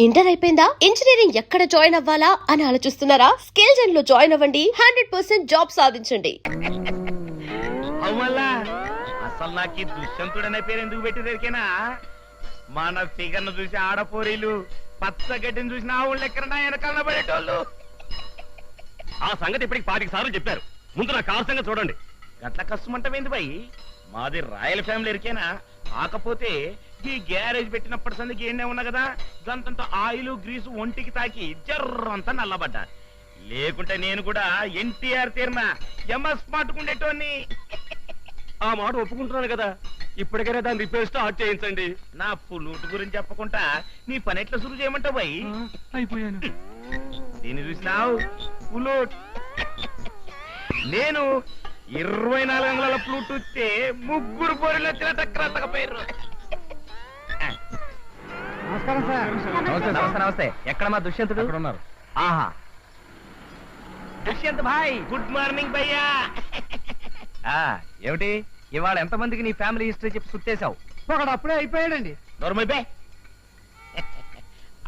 Inter అయిపోయిందా? Engineering ఎక్కడ join అవ్వాలా అని ఆలోచిస్తున్నారా? స్కిల్ జెన్ లో జాయిన్ అవ్వండి. 100% జాబ్ సాధించండి. అసలు నాకు దుష్యంతుడనే పేరు ఎందుకు పెట్టేదరికేనా? మన ఫిగర్ ను చూసి ఆడపోరీలు, పచ్చగడ్డిని చూసిన ఆవులు ఎక్కడ వెనకాల పడేటోళ్ళు. ఆ సంగతి ఇప్పటికి 5 సార్లు చెప్పారు. ముందు నా కారు సంగతి చూడండి. గట్ల కష్టమంటమేంది బాయ్? మాది రాయల్ ఫ్యామిలీ ఎరికేనా? కాకపోతే ఈ గ్యారేజ్ పెట్టినప్పటి సందికి ఏండే ఉన్నా కదా, గంతంత ఆయిల్ గ్రీసు ఒంటికి తాకి జర్రంతా నల్లబడ్డా. లేకుంటే నేను కూడా ఎన్టీఆర్ తీర్న ఎంఎస్ మాటుకుండేటోని. ఆ మాట ఒప్పుకుంటున్నాను కదా, ఇప్పటికైనా దాని రిపేర్ స్టార్ట్ చేయించండి. నా పుల్లూటు గురించి చెప్పకుండా నీ పని ఎట్లా సురు చేయమంటావు బాయ్? అయిపోయాను. దీన్ని చూసినావు పుల్లూట్. నేను 24 అంగుళాల ప్లూట్ వస్తే 3 పోరీలు వచ్చిన టక్కరతకపోయారు. నమస్కారం సార్. నమస్తే నమస్తే. ఎక్కడ మా దుష్యంతుడు? అక్కడ ఉన్నారు. ఆహా, దుష్యంత్ భాయ్. గుడ్ మార్నింగ్ భయ్యా. ఏమిటి ఇవాళ ఎంతమందికి నీ ఫ్యామిలీ హిస్టరీ చెప్పి సుట్టేశావు? ఒకడు అప్పుడే అయిపోయాడండి. నోర్మైపే.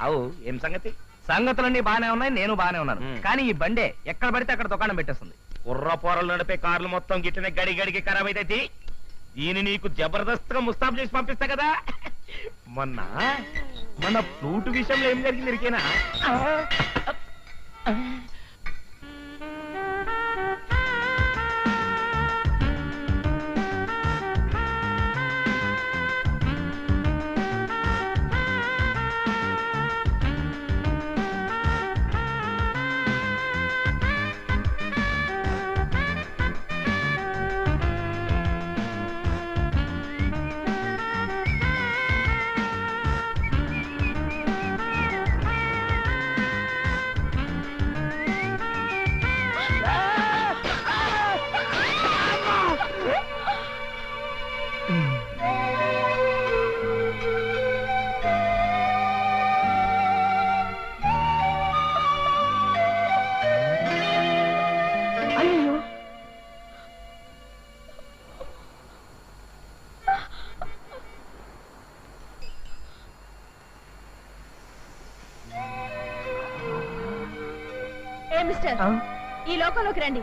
అవు ఏం సంగతి? సంగతులన్నీ బానే ఉన్నాయి, నేను బానే ఉన్నాను. మ్. కానీ ఈ బండే ఎక్కడ పడితే అక్కడ దుకాణం పెట్టేస్తుంది. కుర్ర పోరలు నడిపే కార్లు మొత్తం గిట్టనే గడి గడికి ఖరాబ్ అయితే దీన్ని నీకు జబర్దస్త్ గా ముస్తాబ్ చేసి పంపిస్తా కదా. మొన్న మన ఫ్లూట్ విషయంలో ఏం జరిగింది ఇరికేనా? ఏ మిస్టర్, ఈ లోకంలోకి రండి.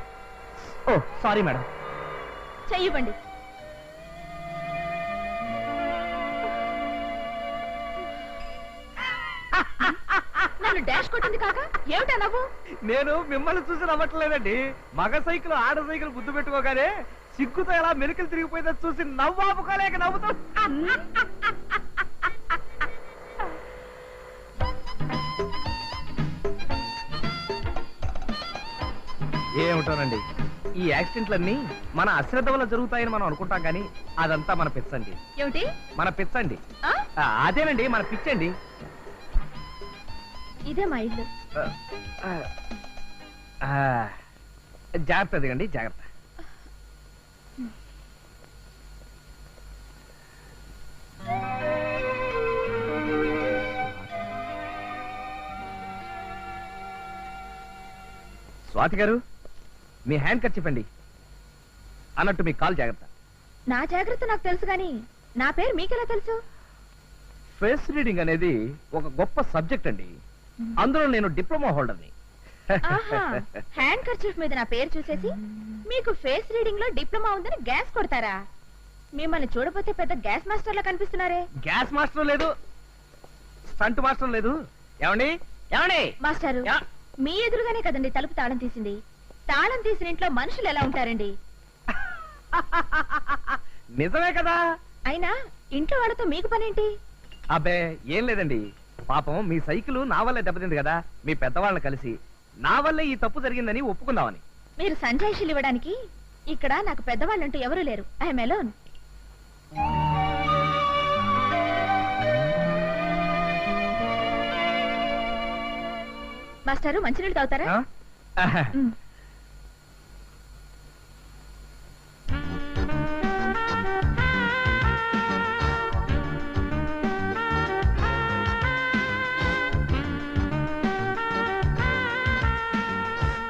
ఓ సారీ మేడం. చెయ్యివ్వండి. నన్ను డాష్ కొట్టింది కాక ఏమిటా నవ్వు? నేను మిమ్మల్ని చూసి నవ్వట్లేదండి. మగ సైకిల్ ఆడ సైకిల్ గుద్దు పెట్టుకోగానే సిగ్గుతో ఎలా మెలికలు తిరిగిపోయిందో చూసి నవ్వాపుకోలేక నవ్వుతూ. ఏమిటోనండి, ఈ యాక్సిడెంట్లన్నీ మన అశ్రద్ధ వల్ల జరుగుతాయని మనం అనుకుంటాం, కానీ అదంతా మన పిచ్చండి. ఏమిటి? మన పిచ్చండి. ఆ? అదేనండి మన పిచ్చండి. ఇదే మా ఇల్లు. జాగ్రత్త దిగండి, జాగ్రత్త. స్వాతి గారు, మీ హ్యాండ్ కట్ చెప్పండి. అన్నట్టు మీ కాల్ జాగ్రత్త. నా జాగ్రత్త నాకు తెలుసు, గాని నా పేరు మీకెలా తెలుసు? ఫేస్ రీడింగ్ అనేది ఒక గొప్ప సబ్జెక్ట్ అండి. అందులో నేను డిప్లొమా హోల్డర్ని. ఆహా, హ్యాండ్ కర్చీఫ్ మీద నా పేరు చూసేసి మీకు ఫేస్ రీడింగ్ లో డిప్లొమా ఉందని గ్యాస్ కొడతారా? మిమ్మల్ని చూడపోతే పెద్ద గ్యాస్ మాస్టర్ లా కనిపిస్తున్నారే. గ్యాస్ మాస్టర్ లేదు, స్టంట్ మాస్టర్ లేదు. ఏమండి ఏమండి? మాస్టారు, యా. మీ ఎదురుగానే కదండి తలుపు తాళం తీసింది. తాళం తీసిన ఇంట్లో మనుషులు ఎలా ఉంటారండి? నిజమే కదా. అయినా ఇంట్లో వాళ్ళతో మీకు పనేంటి? అబ్బే ఏం లేదండి, పాపం మీ సైకిల్ నా వల్లే దెబ్బతింది కదా. మీ పెద్దవాళ్ళని కలిసి నా వల్లే ఈ తప్పు జరిగిందని ఒప్పుకుందామని. మీరు సంజాయిషీలు ఇవ్వడానికి ఇక్కడ నాకు పెద్దవాళ్ళంటూ ఎవరూ లేరు. I'm alone. మాస్టారు, మంచినీళ్ళు తాగుతారా? మ్.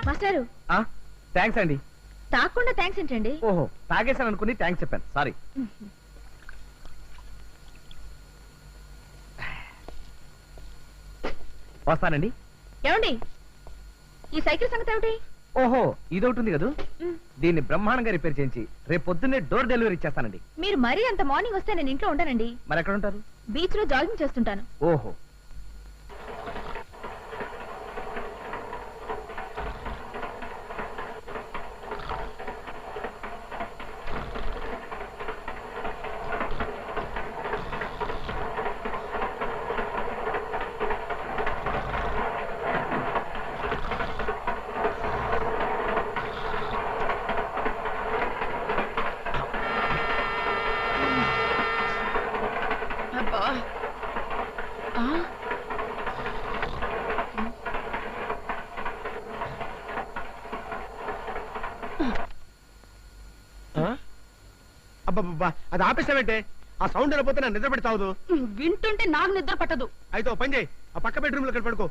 మాస్టారు, థ్యాంక్స్ అండి. తాకుండా థ్యాంక్స్ ఏంటండి? ఓహో, తాగేశాను అనుకుని థ్యాంక్స్ చెప్పాను, సారీ. వస్తానండి. ఏమండి ఈ సైకిల్ సంగతి ఏమిటి? ఓహో, ఇదొకటి ఉంది కదా, మ్, దీన్ని బ్రహ్మాండంగా రిపేర్ చేయించి రేపు పొద్దున్నే డోర్ డెలివరీ ఇచ్చేస్తానండి. మీరు మరీ అంత మార్నింగ్ వస్తే నేను ఇంట్లో ఉండనండి. మరి ఎక్కడ ఉంటారు? బీచ్ లో జాగింగ్ చేస్తుంటాను. ఓహో, అబ్బబ్బా, అది ఆపేసావంటే ఆ సౌండ్ వెళ్ళిపోతే నా నిద్ర పెడతావు. వింటుంటే నాకు నిద్ర పట్టదు. అయితే ఓ పని చేయి, ఆ పక్క బెడ్రూమ్ లో పడుకో.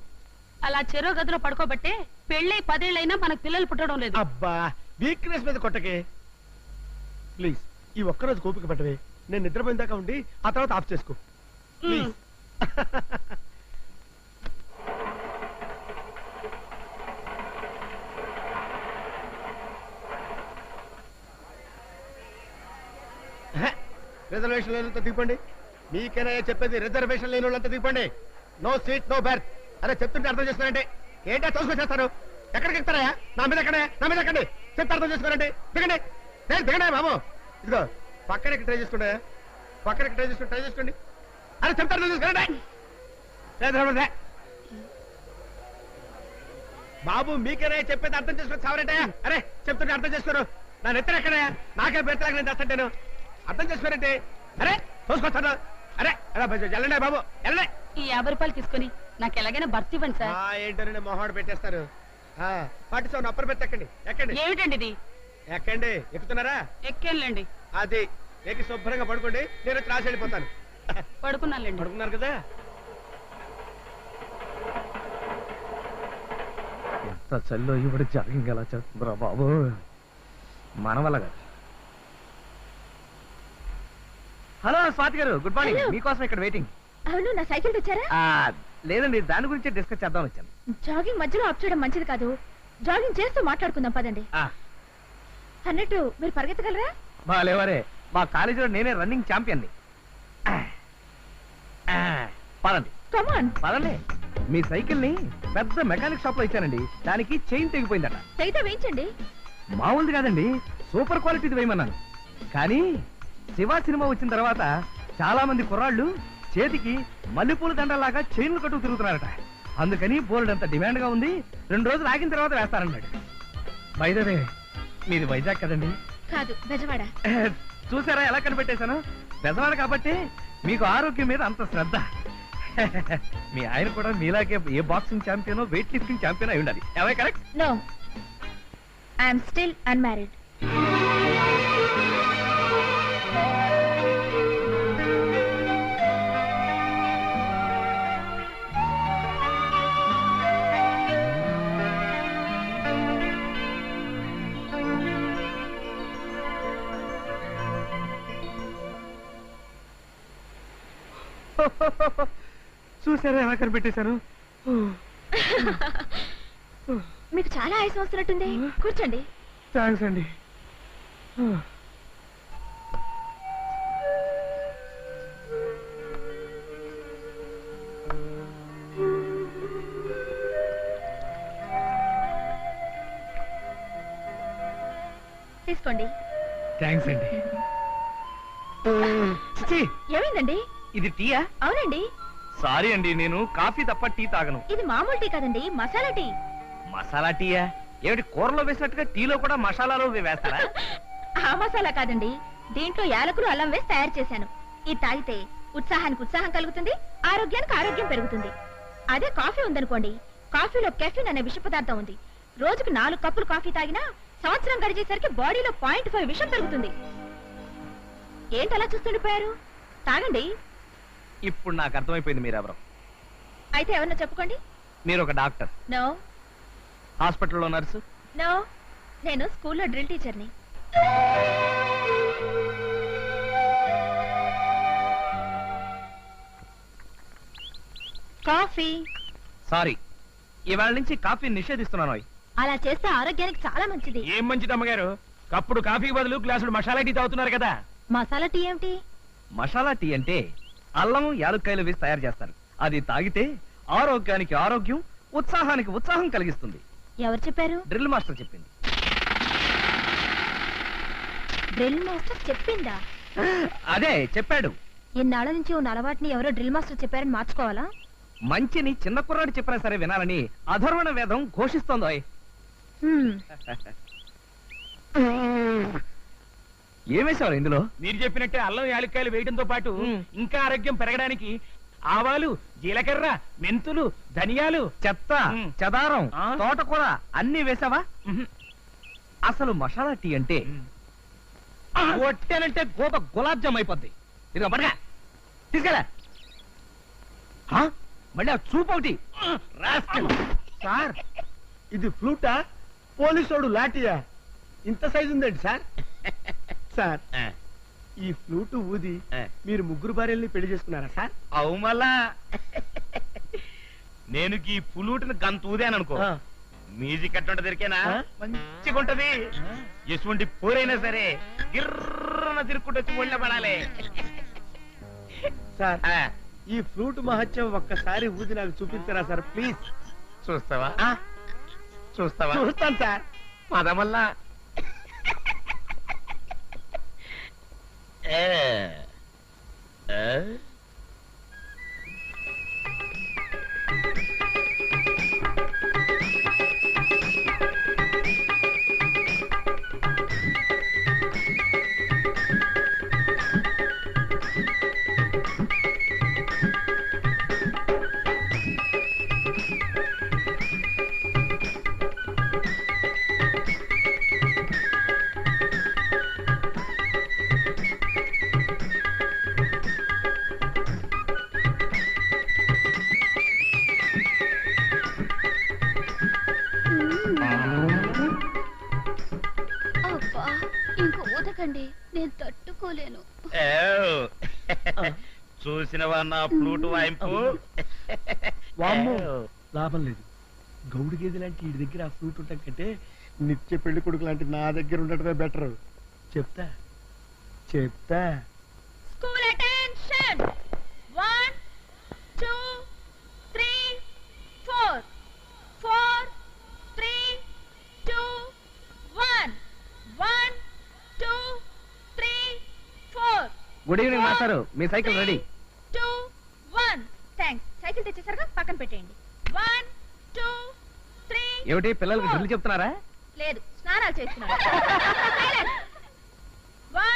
అలా చెరో గదిలో పడుకోబట్టే పెళ్ళై 10 ఏళ్ళైనా మనకు పిల్లలు పుట్టడం లేదు. అబ్బా, వీక్నెస్ మీద కొట్టకే ప్లీజ్. ఈ ఒక్కరోజు కోపిక పట్టవే, నేను నిద్రపోయిన దాకా ఉండి ఆ తర్వాత ఆఫ్ చేసుకో ప్లీజ్. రిజర్వేషన్ లేనంత దిగిపోండి. మీకైనా చెప్పేది, రిజర్వేషన్ లేని వాళ్ళంతా దిగిపోండి. No seat no berth. అరే చెప్తుంటే అర్థం చేసుకోనండి. ఏంటో తోసుకొచ్చేస్తారు. ఎక్కడికి ఎక్కుతారా? నా మీద ఎక్కడే, నా మీద ఎక్కండి. చెప్తే అర్థం చేసుకోనండి. దిగండి, దిగండి బాబు. ఇదిగో పక్కన ట్రై చేసుకోండి, పక్కన ట్రై చేసుకోండి. అరే చెప్తే అర్థం చేసుకోనండి. బాబు మీకైనా చెప్పేది అర్థం చేసుకొని చావరంటే. అరే చెప్తుంటే అర్థం చేసుకోరు. నా నెత్తరు ఎక్కడా? నాకే బెత్తలాగా నేను తెస్తాను. అర్థం చేసుకోరంటే. అరే చూసుకొస్తాను. అరే వెళ్ళండి బాబు, వెళ్ళండి. ఈ 50 రూపాయలు తీసుకుని నాకు ఎలాగైనా భర్తీ ఇవ్వండి సార్. ఏంటో మొహాడు పెట్టేస్తారు. 47 అప్పర్ బెత్ ఎక్కండి, ఎక్కండి, ఏమిటండి ఇది? ఎక్కండి. ఎక్కుతున్నారా? ఎక్కేళ్ళండి. అది ఎక్కి శుభ్రంగా పడుకోండి. నేను క్లాస్ వెళ్ళిపోతాను. పడుకున్నానులేండి. పడుకున్నారు కదా. ఎంత చల్లో ఇప్పుడు జాగింగ్ ఎలా చేస్తుందిరా బాబు, మన వల్ల కాదు. హలో స్వాతి గారు, గుడ్ మార్నింగ్. Hello. మీకోసం ఇక్కడ వెయిటింగ్. అవును, నా సైకిల్ తెచ్చారా? లేదండి, దాని గురించి డిస్కస్ చేద్దాం వచ్చాను. జాగింగ్ మధ్యలో ఆఫ్ చేయడం మంచిది కాదు. జాగింగ్ చేస్తూ మాట్లాడుకుందాం పదండి. అన్నట్టు మీరు పరిగెత్తగలరా? బాలేవరే, మా కాలేజీలో నేనే రన్నింగ్ ఛాంపియన్ని. పదండి కమాన్. పదండి. మీ సైకిల్ ని పెద్ద మెకానిక్ షాప్ లో ఇచ్చానండి, దానికి చైన్ తెగిపోయిందట. తెగితే వేయించండి. మామూలుది కాదండి, సూపర్ క్వాలిటీది వేయమన్నాను. కానీ శివ సినిమా వచ్చిన తర్వాత చాలా మంది కుర్రాళ్ళు చేతికి మల్లెపూల దండలాగా చైన్లు కట్టు తిరుగుతున్నారట. అందుకని బోల్డ్ అంత డిమాండ్ గా ఉంది. 2 రోజులు ఆగిన తర్వాత వేస్తారన్నాడు. బైదవే, మీది వైజాగ్ కదండి? కాదు, బెజవాడ. చూసారా ఎలా కనిపెట్టేశాను? బెజవాడ కాబట్టి మీకు ఆరోగ్యం మీద అంత శ్రద్ధ. మీ ఆయన కూడా మీలాగే ఏ boxing champion, weight lifting champion అయి ఉండాలి. ఎవై correct? No, I'm still unmarried. చూసారా ఎలా కనిపెట్టేశాను? మీకు చాలా ఆయాసం వస్తున్నట్టుంది. కూర్చోండి. థ్యాంక్స్ అండి. తీసుకోండి. థ్యాంక్స్ అండి. ఏమైందండి? ఇది టీయా? అవునండి. సారీ అండి, నేను కాఫీ తప్ప టీ తాగను. ఇది మామూలు టీ కాదండి, మసాలా టీ. మసాలా టీయా? ఏమిటి, కూరలో వేసినట్టుగా టీలో కూడా మసాలాలో వేస్తారా? ఆ మసాలా కాదండి, దీంట్లో యాలకులు, అల్లం వేసి తయారు చేశాను. ఇది తాగితే ఉత్సాహానికి ఉత్సాహం కలుగుతుంది, ఆరోగ్యానికి ఆరోగ్యం పెరుగుతుంది. అదే కాఫీ ఉందనుకోండి, కాఫీలో కెఫిన్ అనే విష పదార్థం ఉంది. రోజుకు 4 కప్పులు కాఫీ తాగినా సంవత్సరం గడిచేసరికి బాడీలో 0.5 విషం పెరుగుతుంది. ఏంటలా చూస్తుండిపోయారు? తాగండి. ఇప్పుడు నాకు అర్థమైపోయింది మీరెవరో. అయితే ఎవరన్నా చెప్పుకోండి. మీరు ఒక డాక్టర్, నో హాస్పిటల్లో నర్సు. నో, నేను స్కూల్లో డ్రిల్ టీచర్ని. కాఫీ. సారీ, ఇవాళ నుంచి కాఫీని నిషేధిస్తున్నాను. అలా చేస్తే ఆరోగ్యానికి చాలా మంచిది. ఏం మంచిది అమ్మగారు, కప్పుడు కాఫీ బదులు గ్లాసుడు మసాలా టీ తాగుతున్నారు కదా. మసాలా టీ ఏమిటి? మసాలా టీ అంటే అల్లం యాలుక్కాయలు వేసి తయారు చేస్తారు. అది తాగితే ఆరోగ్యానికి ఆరోగ్యం, ఉత్సాహానికి ఉత్సాహం కలిగిస్తుంది. ఎవరు చెప్పారు? డ్రిల్ మాస్టర్ చెప్పింది. డ్రిల్ మాస్టర్ చెప్పిందా? అదే చెప్పాడు. ఇన్నాళ్ళ నుంచి ఉన్న అలవాటుని ఎవరో డ్రిల్ మాస్టర్ చెప్పారని మార్చుకోవాలా? మంచిని చిన్న కుర్రాడు చెప్పినా సరే వినాలని అధర్వణ వేదం ఘోషిస్తోందో. ఏమేశారు ఇందులో? మీరు చెప్పినట్టే అల్లం యాలక్కాయలు వేయడంతో పాటు ఇంకా ఆరోగ్యం పెరగడానికి ఆవాలు, జీలకర్ర, మెంతులు, ధనియాలు, చెత్త, మ్. చెదారం, ఆ? తోటకూర అన్ని వేసావా? అసలు మసాలా టీ అంటే కొట్టానంటే గోప గులాబ్ జామ్ అయిపోద్ది. ఇదిగో పడగా తీసుకెళ్ళా. మళ్ళీ ఆ చూపు ఒకటి. సార్ ఇది ఫ్లూటా, పోలీసోడు లాఠీయా? ఇంత సైజు ఉందండి సార్. సార్ ఈ ఫ్లూటు ఊది మీరు ముగ్గురు భార్యల్ని పెళ్లి చేసుకున్నారా సార్? అవు మళ్ళా నేను ఈ పులుటిని గంత ఊదాను అనుకో, ఆ. మ్యూజిక్ ఎట్లా దొరికేనా ఆ? మంచిగా ఉంటది. ఎటువంటి పోరైనా సరే గిర్రన తిరుక్కుంటూ వచ్చి ఒళ్ళో పడాలి. సార్ ఆ, ఈ ఫ్లూట్ మహత్యం ఒక్కసారి ఊది నాకు చూపించరా సార్ ప్లీజ్? చూస్తావా? చూస్తావా? చూస్తాను సార్. పదమల్లా అబ్బా ఇంక ఊదకండి, నేను తట్టుకోలేను. చూసినవా నా ఫ్లూట్ వాయింపు? వామ్మో, లాభం లేదు. గౌడు గేదె లాంటి వీడి దగ్గర ఆ ఫ్లూట్ ఉండటం కంటే నిత్య పెళ్లి కొడుకు లాంటి నా దగ్గర ఉండటమే బెటర్. చెప్తా చెప్తా. School attention. 1 2 3 4 4 3 2 1 1 2 3 4 గుడ్ ఈవినింగ్ మాస్టారు, మీ సైకిల్ రెడీ. 2 1 థాంక్స్. సైకిల్ తెచ్చేసరిగా పక్కన పెట్టేయండి. 1 2 3 ఏమిటి పిల్లలకి డ్రిల్ చెప్తున్నారా? లేదు, స్నానాలు చేస్తున్నారు.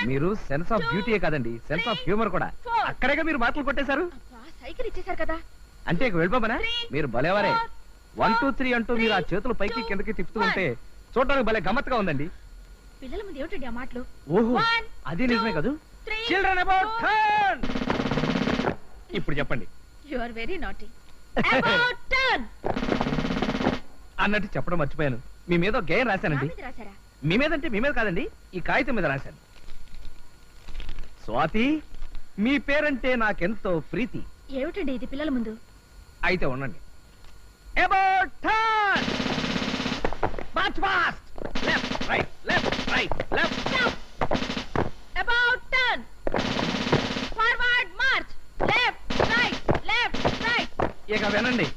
మీరు సెన్స్ ఆఫ్ బ్యూటీయే కాదండి, సెన్స్ ఆఫ్ హ్యూమర్ కూడా. అక్కడేగా మీరు మాటలు కొట్టేశారు. సైకిల్ ఇచ్చేసారు కదా. అంటే ఇక వెళ్ళిపోమనా? మీరు భలేవారే. 1 2 3 అంటూ మీరు ఆ చేతులు పైకి కిందకి తిప్పుతూ ఉంటే చూడడానికి భలే గమ్మత్తుగా ఉందండి. పిల్లల ముందు ఏమిటండి ఆ మాటలు? ఓహో, 1 అది నిజమే కదూ. 3 చిల్డ్రన్ అబౌట్ టర్న్. ఇప్పుడు చెప్పండి. You are very naughty. About turn. అన్నట్టు చెప్పడం మర్చిపోయాను. మీ మీద ఒక గేయం రాశానండి. రాసారా? మీ మీద అంటే మీ మీద కాదండి, ఈ కాగితం మీద రాశాను. స్వాతి, మీ పేరంటే నాకెంతో ప్రీతి. ఏమిటండి ఇది పిల్లల ముందు? అయితే ఉండండి. About turn. March fast. Left right left right left. About turn. Forward March. Left right left right. ఇక వినండి.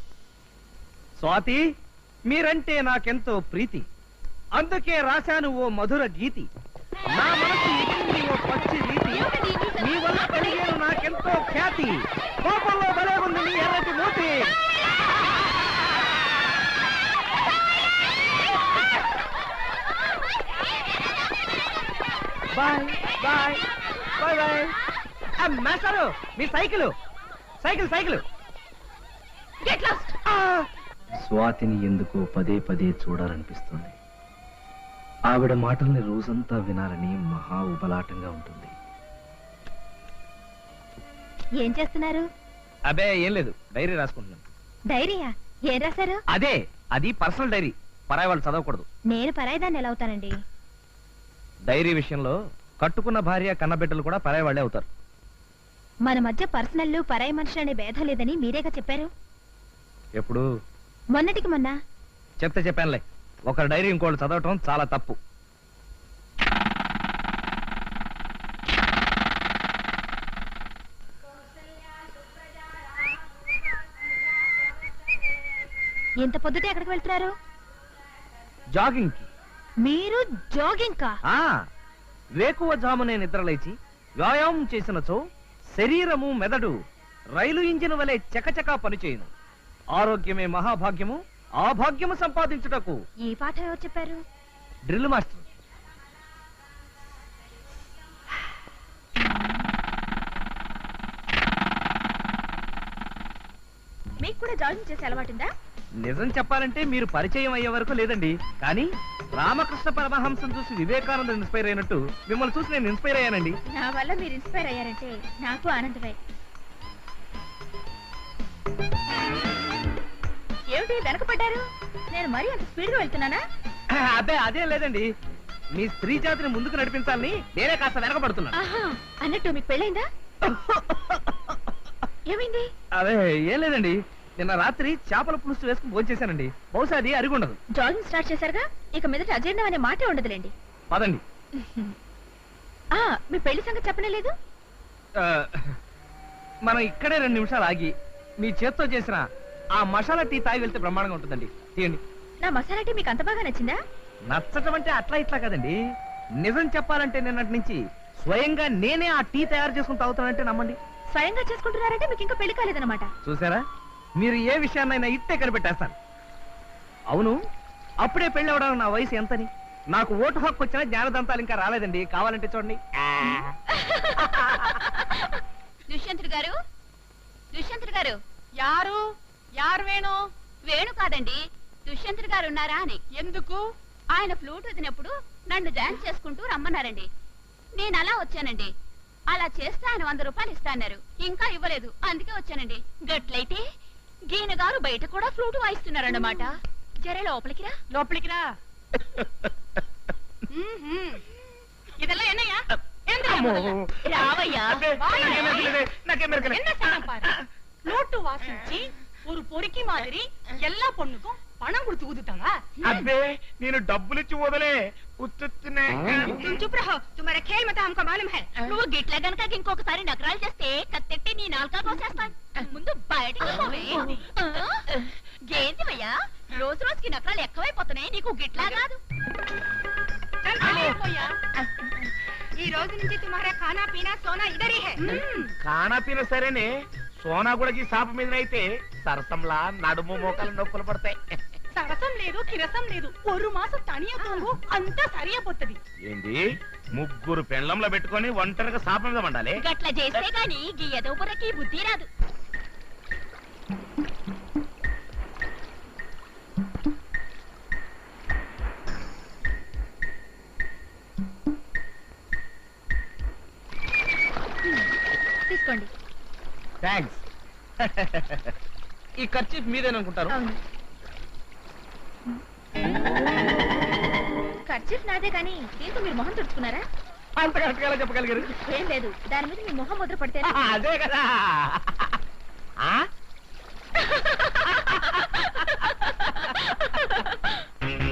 స్వాతి, మీరంటే నాకెంతో ప్రీతి, అందుకే రాశాను ఓ మధుర గీతి. నా మనసు ఎక్కింది ఓ పచ్చి రీతి, మీ వల్ల కలిగేను నాకెంతో ఖ్యాతి. కోపంలో భలే ఉంది నీ ఎర్రటి మూతి. Bye bye bye bye. మాస్టారు, మీ cycle cycle cycle. Get lost. స్వాతిని ఎందుకో పదే పదే చూడాలనిపిస్తుంది. ఆవిడ మాటల్ని రోజంతా వినాలని మహా ఉబలాటంగా ఉంటుంది. ఏం చేస్తున్నారు? అబే ఏం లేదు, డైరీ రాసుకుంటున్నాను. డైరీయా? ఏం రాశారు? అదే, అది పర్సనల్ డైరీ, పరాయి వాళ్ళు చదవకూడదు. నేను పరాయిదాన్ని ఎలా అవుతానండి? డైరీ విషయంలో కట్టుకున్న భార్య కన్నబిడ్డలు కూడా పరాయి వాళ్ళే అవుతారు. మన మధ్య పర్సనల్ పరాయి మనుషులు అనే భేదం లేదని మీరేగా చెప్పారు. ఎప్పుడు మొన్నటికి మొన్న. చెప్తే చెప్పానులే, ఒక డైరీ ఇంకోళ్ళు చదవటం చాలా తప్పు. ఎంత పొద్దుటే ఎక్కడికి వెళ్తున్నారు? జాగింగ్ కి. మీరు జాగింగ్ కా? వేకువ జామునే నిద్రలేచి వ్యాయామం చేసినచో శరీరము మెదడు రైలు ఇంజిన్ వలె చకచకా పనిచేయును. ఆరోగ్యమే మహాభాగ్యము, ఆ భాగ్యము సంపాదించుటకు. ఈ పాఠం ఎవరు చెప్పారు? Drill master. మీకు కూడా జాగింగ్ చేసే అలవాటుందా? నిజం చెప్పాలంటే మీరు పరిచయం అయ్యే వరకు లేదండి, కానీ రామకృష్ణ పరమహంసం చూసి వివేకానంద ఇన్స్పైర్ అయినట్టు మిమ్మల్ని చూసి నేను ఇన్స్పైర్ అయ్యానండి. నా వల్ల మీరు ఇన్స్పైర్ అయ్యారంటే నాకు ఆనందమే. ఏమిటి వెనకపడ్డారు? నేను మరీ అంత స్పీడ్ గా వెళ్తున్నానా? అదే అదే లేదండి, మీ స్త్రీ జాతిని ముందుకు నడిపించాలని నేనే కాస్త వెనకబడుతున్నా. ఆహా, అన్నట్టు మీకు పెళ్ళైందా? ఏమైంది? అదే ఏం లేదండి, నిన్న రాత్రి చేపల పులుసు వేసుకుని భోంచేశానండి. బహుశా అది అరిగుండదు. జాగింగ్ స్టార్ట్ చేశారుగా, ఇక మీదట అజీర్ణం అనే మాటే ఉండదులేండి. పదండి. మీ పెళ్లి సంగతి చెప్పనే లేదు. మనం ఇక్కడే 2 నిమిషాలు ఆగి మీ చేత్తో చేసిన ఆ మసాలా టీ తాగి వెళ్తే బ్రహ్మాండంగా ఉంటుందండి. తీయండి. నా మసాలా టీ మీకు అంత బాగా నచ్చిందా? నచ్చటం అంటే అట్లా ఇట్లా కదండి, నిజం చెప్పాలంటే నిన్నటి నుంచి స్వయంగా నేనే ఆ టీ తయారు చేసుకుని తాగుతానంటే నమ్మండి. స్వయంగా చేసుకుంటున్నారంటే మీకు ఇంకా పెళ్లి కాలేదన్నమాట. చూసారా, మీరు ఏ విషయాన్నైనా ఇట్టే కనిపెట్టేస్తారు. అవును, అప్పుడే పెళ్లి అవడానికి నా వయసు ఎంతని? నాకు ఓటు హక్కు వచ్చినా జ్ఞానదంతాలు ఇంకా రాలేదండి. కావాలంటే చూడండి. దుష్యంతుడు గారు, దుష్యంతుడు గారు. యారు యారు వేణు? వేణు కాదండి, దుష్యంతుడు గారు ఉన్నారా అని. ఎందుకు? ఆయన ఫ్లూట్ వదినప్పుడు నన్ను డాన్స్ చేసుకుంటూ రమ్మన్నారండి. నేను అలా వచ్చానండి. అలా చేస్తే ఆయన 100 రూపాయలు ఇస్తాన్నారు. ఇంకా ఇవ్వలేదు, అందుకే వచ్చానండి. గట్లయితే గీన గారు బయట కూడా ఫ్లూట్ వాయిస్తున్నారన్నమాట. జరే లోపలికి రా. లోపలికి రా. இதெல்லாம் என்னையா? రావయ్యా. என்ன செய்யணும் பாரு. நோட்டு வாசிச்சு ஒரு பொறுக்கி மாதிரி எல்லா பொண்ணுக்கும் பணம் கொடுத்து ஊதுட்டாங்க. అబ్బే నేను డబ్బులిచ్చి వదలే ఉత్తునే. చుప్ రహో, తుమారా ఖేల్ మత హమ్కో మాలూమ్ హై. నువ్వు గిట్ల గనక ఇంకొకసారి నగరాలు చేస్తే కత్తెట్టి నీ నాలుక కోసేస్తాను. ముందు బయటికి పోవే. గేందివయ్యా, రోజు రోజుకి నగరాలు ఎక్కువైపోతున్నాయి. నీకు గిట్లా కాదు. ఈ రోజు నుంచి తుమారా ఖానా పీనా సోనా ఇదరీ హై. ఖానా పీనా సరేనే, సోనా కూడా ఈ సాప మీద అయితే సరసంలా నడుము మోకాలు నొప్పులు పడతాయి. సరసం లేదు, కిరసం లేదు. ఒక మాసం తనియా తోంగు అంతా సరియా పోతది. ఏంది, 3 పెండ్లంలో పెట్టుకొని ఒంటరిగా సాప మీద వండాలి? గట్ల చేస్తే గాని గీ ఎదోపురకి బుద్ధి రాదు. తీసుకోండి. థ్యాంక్స్. ఈ ఖర్చు మీదేననుకుంటారు. అవును, ఖర్చీఫ్ నాదే కానీ దీంతో మీరు మొహం తుడుచుకున్నారా? అంత కరెక్ట్గా ఎలా చెప్పగలిగారు? ఏం లేదు, దాని మీద మీ మొహం ముద్ర పడితే. అదే కదా.